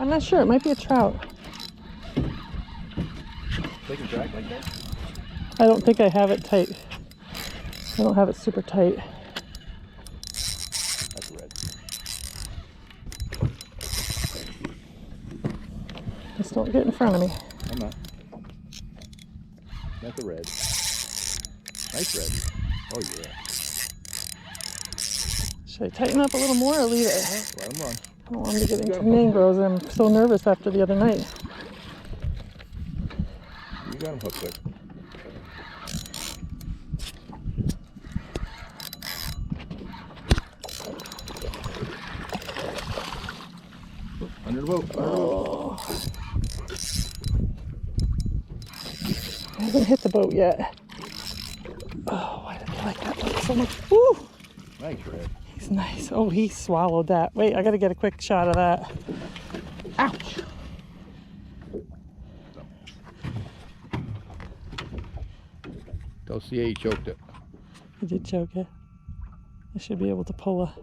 I'm not sure. It might be a trout. They can drag like that? I don't think I have it tight. I don't have it super tight. That's red. Just don't get in front of me. I'm not. That's a red. Nice red. Oh yeah. Should I tighten up a little more or leave it? Let them run. I don't want him to get into mangroves. I'm so nervous after the other night. You got him hooked good. Under the boat. Under the boat. I haven't hit the boat yet. Oh, why did I like that boat so much? Woo! Nice red. He's nice. Oh, he swallowed that. Wait, I gotta get a quick shot of that. Ouch! Don't see how he choked it. He did choke it. I should be able to pull a